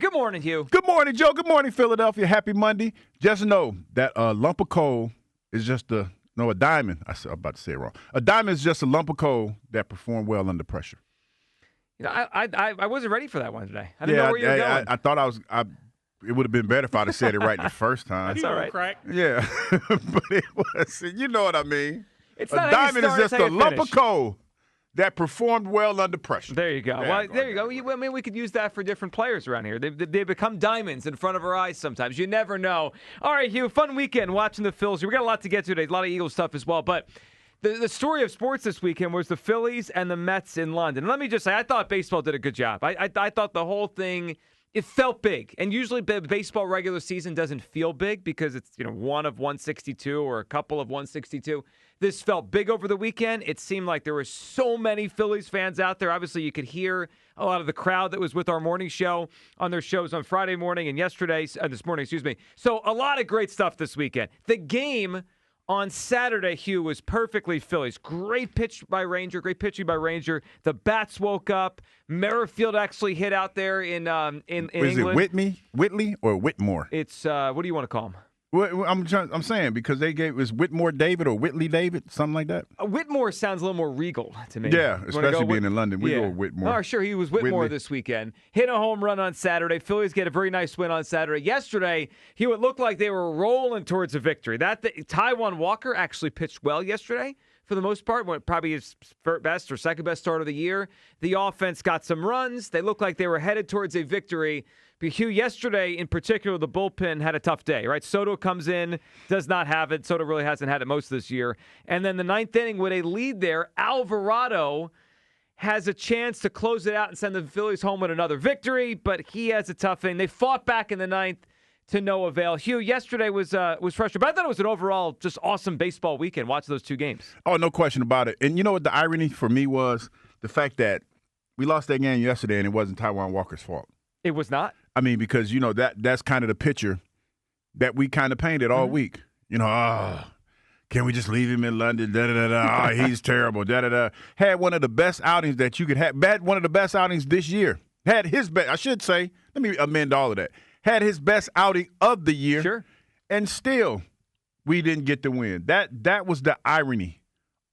Good morning, Hugh. Good morning, Joe. Good morning, Philadelphia. Happy Monday. Just know that a lump of coal is just a diamond. I'm about to say it wrong. A diamond is just a lump of coal that performed well under pressure. You know, I wasn't ready for that one today. I didn't know where you were going. I thought it would have been better if I'd have said it right the first time. That's all right. Crack. Yeah, but it was. You know what I mean. It's a not diamond is just a lump finish. of coal that performed well under pressure. There you go. Well, there you go. I mean, we could use that for different players around here. They become diamonds in front of our eyes sometimes. You never know. All right, Hugh, fun weekend watching the Phils. We got a lot to get to today, a lot of Eagles stuff as well. But the story of sports this weekend was the Phillies and the Mets in London. And let me just say, I thought baseball did a good job. I thought the whole thing, it felt big. And usually baseball regular season doesn't feel big because it's, one of 162 or a couple of 162. This felt big over the weekend. It seemed like there were so many Phillies fans out there. Obviously, you could hear a lot of the crowd that was with our morning show on their shows on Friday morning and this morning, excuse me. So a lot of great stuff this weekend. The game on Saturday, Hugh, was perfectly Phillies. Great pitch by Ranger, great pitching by Ranger. The bats woke up. Merrifield actually hit out there in England. Is it Whitley, or Whitmore? It's what do you want to call him? Well, I'm saying because they gave was Whitmore David or Whitley David, something like that. Whitmore sounds a little more regal to me. Yeah, especially being in London. We go with Whitmore. Oh, sure, he was Whitmore this weekend. Hit a home run on Saturday. Phillies get a very nice win on Saturday. Yesterday, it looked like they were rolling towards a victory. Taiwan Walker actually pitched well yesterday. For the most part, probably his best or second best start of the year. The offense got some runs. They looked like they were headed towards a victory. But Hugh, yesterday in particular, the bullpen had a tough day, right? Soto comes in, does not have it. Soto really hasn't had it most of this year. And then the ninth inning with a lead there, Alvarado has a chance to close it out and send the Phillies home with another victory, but he has a tough inning. They fought back in the ninth to no avail. Hugh, yesterday was frustrating, but I thought it was an overall just awesome baseball weekend. Watch those two games. Oh, no question about it. And you know what the irony for me was? The fact that we lost that game yesterday and it wasn't Taiwan Walker's fault. It was not? I mean, because, that's kind of the picture that we kind of painted all week. Can we just leave him in London? Da-da-da-da. Oh, he's terrible. Da-da-da. Had one of the best outings that you could have. Had one of the best outings this year. Had his best, I should say, let me amend all of that. Had his best outing of the year. Sure. And still, we didn't get the win. That was the irony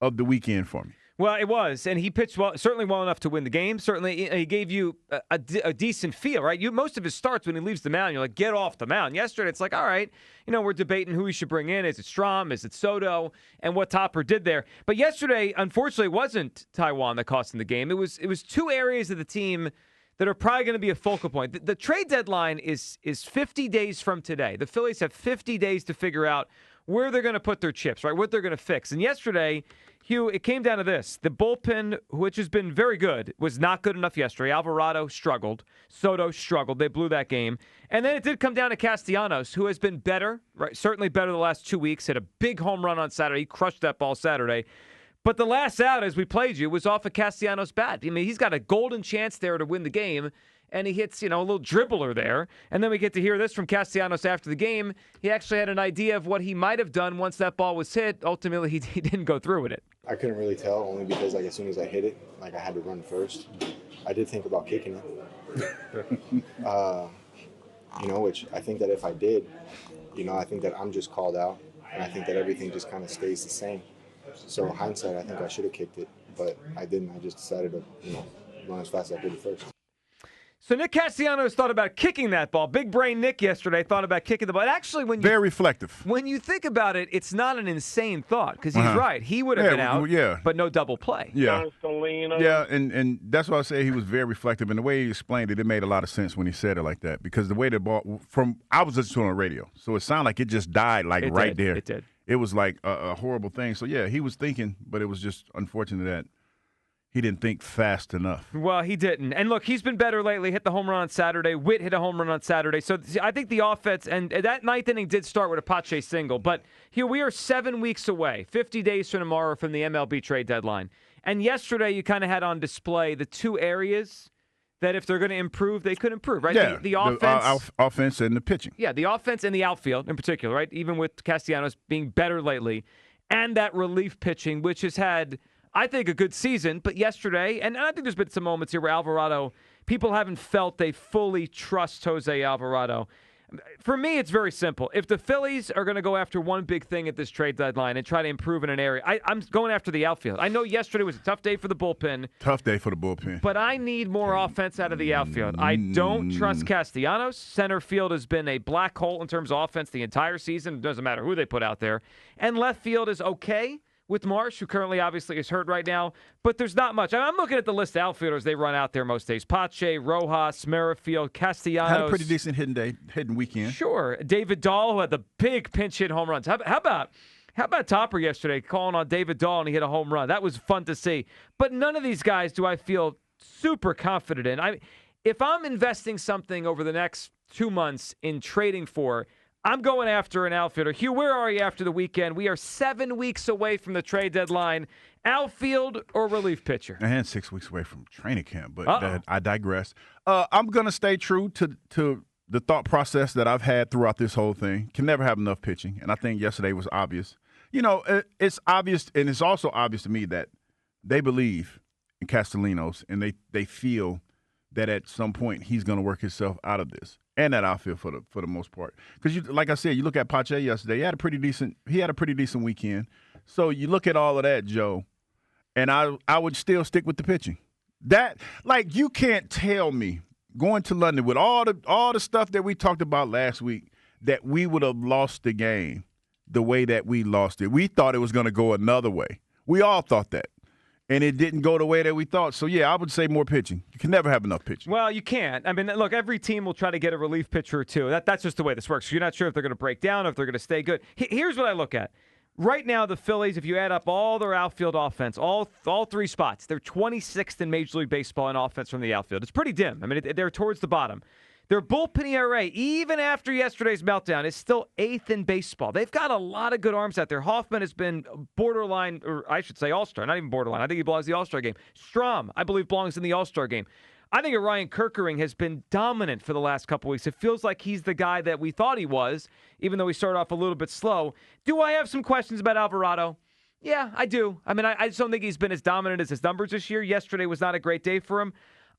of the weekend for me. Well, it was, and he pitched well, certainly well enough to win the game. Certainly, he gave you a decent feel, right? Most of his starts when he leaves the mound, you're like, get off the mound. Yesterday, it's like, all right, we're debating who we should bring in. Is it Strahm? Is it Soto? And what Topper did there. But yesterday, unfortunately, it wasn't Taiwan that cost him the game. It was two areas of the team that are probably going to be a focal point. The trade deadline is 50 days from today. The Phillies have 50 days to figure out where they're going to put their chips, right? What they're going to fix. And yesterday, Hugh, it came down to this. The bullpen, which has been very good, was not good enough yesterday. Alvarado struggled. Soto struggled. They blew that game. And then it did come down to Castellanos, who has been better, right? Certainly better the last 2 weeks. Hit a big home run on Saturday. He crushed that ball Saturday. But the last out, as we played you, was off of Castellanos' bat. I mean, he's got a golden chance there to win the game, and he hits, a little dribbler there. And then we get to hear this from Castellanos after the game. He actually had an idea of what he might have done once that ball was hit. Ultimately, he didn't go through with it. I couldn't really tell, only because, as soon as I hit it, I had to run first. I did think about kicking it, which I think that if I did, I think that I'm just called out, and I think that everything just kind of stays the same. So hindsight, I think I should have kicked it, but I didn't. I just decided to, run as fast as I could at first. So Nick Castellanos thought about kicking that ball. Big brain Nick yesterday thought about kicking the ball. Actually, very reflective. When you think about it, it's not an insane thought because he's right. He would have been out, but no double play. Yeah, and that's why I say he was very reflective. And the way he explained it, it made a lot of sense when he said it like that. Because the way the ball I was listening to it on the radio, so it sounded like it just died right there. It did. It was like a horrible thing. So yeah, he was thinking, but it was just unfortunate that he didn't think fast enough. Well, he didn't. And look, he's been better lately. Hit the home run on Saturday. Witt hit a home run on Saturday. So I think the offense, and that ninth inning did start with a Pache single. But here we are 7 weeks away, 50 days from tomorrow from the MLB trade deadline. And yesterday you kind of had on display the two areas that if they're going to improve, they could improve, right? Yeah, the offense. Offense and the pitching. Yeah, the offense and the outfield in particular, right? Even with Castellanos being better lately. And that relief pitching, which has had, I think, a good season. But yesterday, and I think there's been some moments here where Alvarado people haven't felt they fully trust Jose Alvarado. For me, it's very simple. If the Phillies are going to go after one big thing at this trade deadline and try to improve in an area, I'm going after the outfield. I know yesterday was a tough day for the bullpen. Tough day for the bullpen. But I need more offense out of the outfield. I don't trust Castellanos. Center field has been a black hole in terms of offense the entire season. It doesn't matter who they put out there. And left field is okay with Marsh, who currently obviously is hurt right now. But there's not much. I'm looking at the list of outfielders they run out there most days. Pache, Rojas, Merrifield, Castellanos. Had a pretty decent hitting weekend. Sure. David Dahl, who had the big pinch hit home runs. How about Topper yesterday calling on David Dahl and he hit a home run? That was fun to see. But none of these guys do I feel super confident in. If I'm investing something over the next 2 months in trading for, I'm going after an outfielder. Hugh, where are you after the weekend? We are 7 weeks away from the trade deadline. Outfield or relief pitcher? And 6 weeks away from training camp, but I digress. I'm going to stay true to the thought process that I've had throughout this whole thing. Can never have enough pitching, and I think yesterday was obvious. It's obvious, and it's also obvious to me that they believe in Castellanos, and they feel that at some point he's going to work himself out of this. And that outfield for the most part, because like I said, you look at Pache yesterday. He had a pretty decent weekend. So you look at all of that, Joe, and I would still stick with the pitching. That you can't tell me going to London with all the stuff that we talked about last week that we would have lost the game the way that we lost it. We thought it was going to go another way. We all thought that. And it didn't go the way that we thought. So, yeah, I would say more pitching. You can never have enough pitching. Well, you can't. I mean, look, every team will try to get a relief pitcher or two. That's just the way this works. You're not sure if they're going to break down or if they're going to stay good. Here's what I look at. Right now, the Phillies, if you add up all their outfield offense, all three spots, they're 26th in Major League Baseball in offense from the outfield. It's pretty dim. I mean, they're towards the bottom. Their bullpen ERA, even after yesterday's meltdown, is still 8th in baseball. They've got a lot of good arms out there. Hoffman has been borderline, or I should say all-star, not even borderline. I think he belongs in the all-star game. Strom, I believe, belongs in the all-star game. I think Ryan Kerkering has been dominant for the last couple weeks. It feels like he's the guy that we thought he was, even though he started off a little bit slow. Do I have some questions about Alvarado? Yeah, I do. I mean, I just don't think he's been as dominant as his numbers this year. Yesterday was not a great day for him.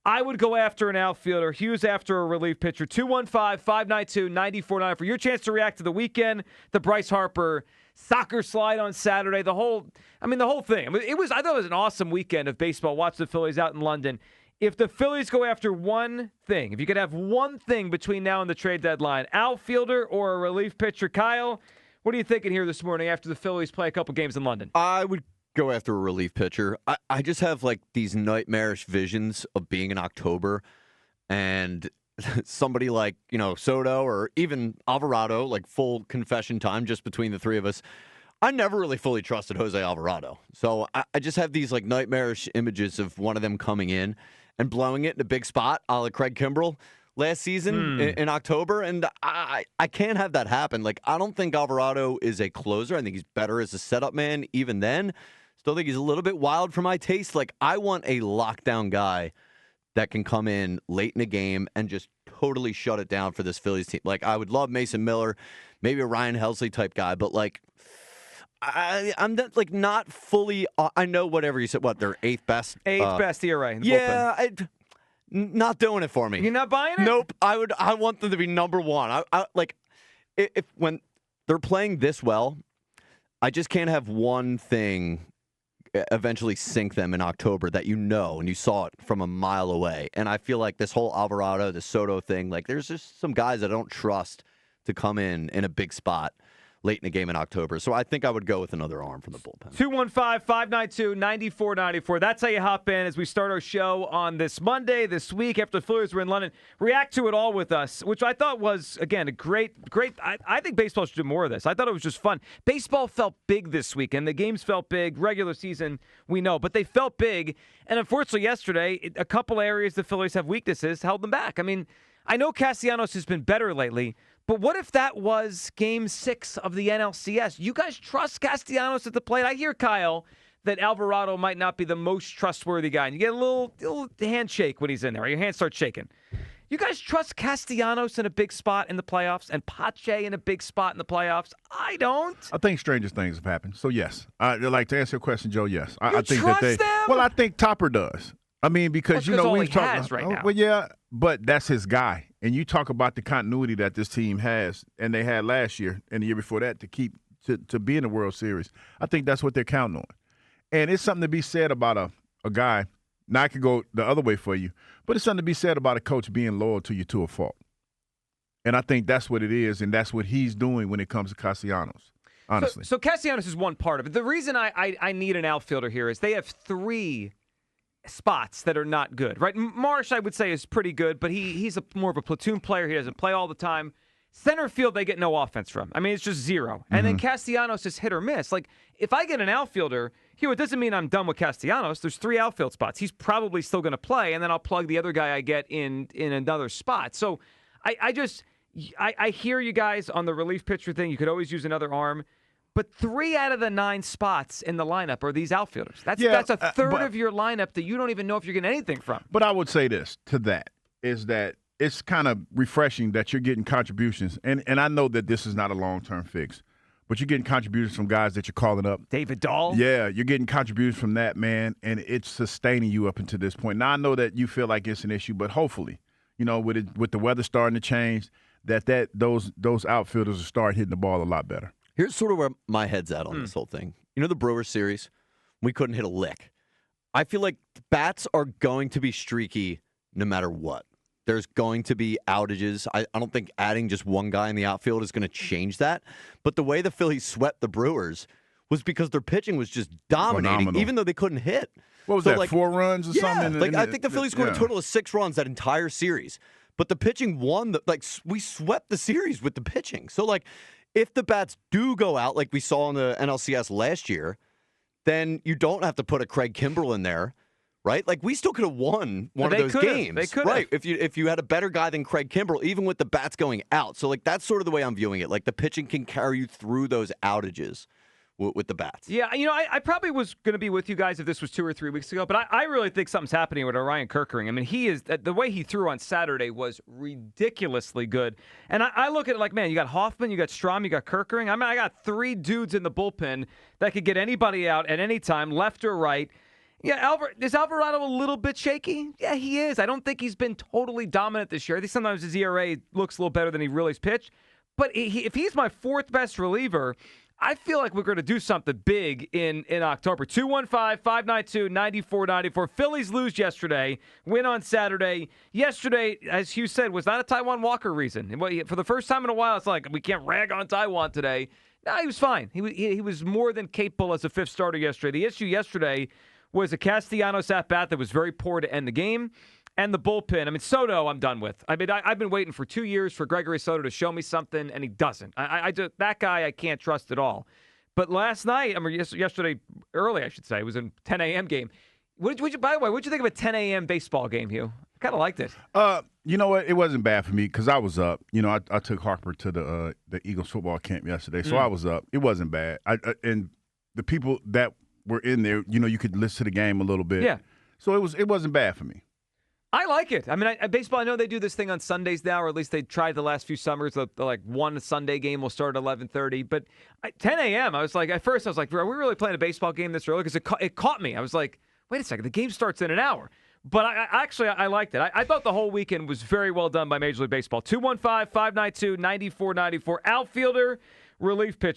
I would go after an outfielder. Hughes after a relief pitcher. 215-592-9494 for your chance to react to the weekend. The Bryce Harper soccer slide on Saturday. The whole thing. I thought it was an awesome weekend of baseball. Watch the Phillies out in London. If the Phillies go after one thing, if you could have one thing between now and the trade deadline, outfielder or a relief pitcher, Kyle, what are you thinking here this morning after the Phillies play a couple games in London? I would go after a relief pitcher. I just have these nightmarish visions of being in October and somebody like, Soto or even Alvarado, full confession time just between the three of us. I never really fully trusted Jose Alvarado. So I just have these nightmarish images of one of them coming in and blowing it in a big spot, a la Craig Kimbrell last season in October. And I can't have that happen. I don't think Alvarado is a closer. I think he's better as a setup man even then. Still think he's a little bit wild for my taste. I want a lockdown guy that can come in late in a game and just totally shut it down for this Phillies team. I would love Mason Miller, maybe a Ryan Helsley type guy, but I'm not fully. I know whatever you said. What, they're eighth best ERA in the bullpen. Not doing it for me. You're not buying it? Nope. I want them to be number one. If when they're playing this well, I just can't have one thing eventually sink them in October that and you saw it from a mile away. And I feel like this whole Alvarado, the Soto thing, there's just some guys I don't trust to come in a big spot late in a game in October. So I think I would go with another arm from the bullpen. 215-592-9494. That's how you hop in as we start our show on this Monday, this week, after the Phillies were in London. React to it all with us, which I thought was, again, a great. I think baseball should do more of this. I thought it was just fun. Baseball felt big this weekend. The games felt big. Regular season, we know, but they felt big. And unfortunately, yesterday, a couple areas the Phillies have weaknesses held them back. I mean, I know Castellanos has been better lately, but what if that was Game 6 of the NLCS? You guys trust Castellanos at the plate? I hear, Kyle, that Alvarado might not be the most trustworthy guy. And you get a little handshake when he's in there. Your hand starts shaking. You guys trust Castellanos in a big spot in the playoffs and Pache in a big spot in the playoffs? I don't. I think strangest things have happened. So, yes. To answer your question, Joe, yes. I think trust that them? Well, I think Topper does. I mean, because, Well, we've talked right now. Well, yeah, but that's his guy. And you talk about the continuity that this team has, and they had last year and the year before that to be in the World Series. I think that's what they're counting on. And it's something to be said about a guy. Now, I could go the other way for you, but it's something to be said about a coach being loyal to you to a fault. And I think that's what it is, and that's what he's doing when it comes to Castellanos, honestly. So Castellanos is one part of it. The reason I need an outfielder here is they have 3 spots that are not good, right? Marsh, I would say, is pretty good, but he's more of a platoon player. He doesn't play all the time. Center field, they get no offense from. I mean, it's just 0. And then Castellanos is hit or miss. Like, if I get an outfielder, it doesn't mean I'm done with Castellanos. There's 3 outfield spots. He's probably still going to play, and then I'll plug the other guy I get in another spot. So I hear you guys on the relief pitcher thing. You could always use another arm. But 3 out of the 9 spots in the lineup are these outfielders. That's a third of your lineup that you don't even know if you're getting anything from. But I would say this to that is that it's kind of refreshing that you're getting contributions. And I know that this is not a long-term fix, but you're getting contributions from guys that you're calling up. David Dahl? Yeah, you're getting contributions from that, man, and it's sustaining you up until this point. Now, I know that you feel like it's an issue, but hopefully, with the weather starting to change, those outfielders will start hitting the ball a lot better. Here's sort of where my head's at on this whole thing. The Brewers series, we couldn't hit a lick. I feel like the bats are going to be streaky no matter what. There's going to be outages. I don't think adding just one guy in the outfield is going to change that. But the way the Phillies swept the Brewers was because their pitching was just dominating, phenomenal. Even though they couldn't hit. What was that, 4 runs or something? I think the Phillies scored a total of 6 runs that entire series. But the pitching won. We swept the series with the pitching. So, if the bats do go out like we saw in the NLCS last year, then you don't have to put a Craig Kimbrell in there, right? We still could have won one of those games. They could have. Right, if you had a better guy than Craig Kimbrell, even with the bats going out. So, that's sort of the way I'm viewing it. The pitching can carry you through those outages with the bats. Yeah, I probably was going to be with you guys if this was 2 or 3 weeks ago, but I really think something's happening with Orion Kerkering. I mean, the way he threw on Saturday was ridiculously good. And I look at it man, you got Hoffman, you got Strahm, you got Kerkering. I mean, I got 3 dudes in the bullpen that could get anybody out at any time, left or right. Yeah, is Alvarado a little bit shaky? Yeah, he is. I don't think he's been totally dominant this year. I think sometimes his ERA looks a little better than he really's pitched. But if he's my 4th best reliever, I feel like we're going to do something big in October. 215-592-9494. Phillies lose yesterday, win on Saturday. Yesterday, as Hugh said, was not a Taiwan Walker reason. For the first time in a while, it's like, we can't rag on Taiwan today. No, he was fine. He was more than capable as a 5th starter yesterday. The issue yesterday was a Castellanos at-bat that was very poor to end the game. And the bullpen. I mean, Soto, I'm done with. I mean, I've been waiting for 2 years for Gregory Soto to show me something, and he doesn't. That guy I can't trust at all. But last night, yesterday early, I should say, it was a 10 a.m. game. By the way, what'd you think of a 10 a.m. baseball game, Hugh? I kind of liked it. You know what? It wasn't bad for me because I was up. I took Harper to the Eagles football camp yesterday, so I was up. It wasn't bad. And the people that were in there, you could listen to the game a little bit. Yeah. So it wasn't bad for me. I like it. I mean, baseball, I know they do this thing on Sundays now, or at least they tried the last few summers. The one Sunday game will start at 11:30. But 10 a.m., I was like, at first I was like, are we really playing a baseball game this early? Because it caught me. I was like, wait a second, the game starts in an hour. But I liked it. I thought the whole weekend was very well done by Major League Baseball. 215-592-9494. Outfielder, relief pitcher.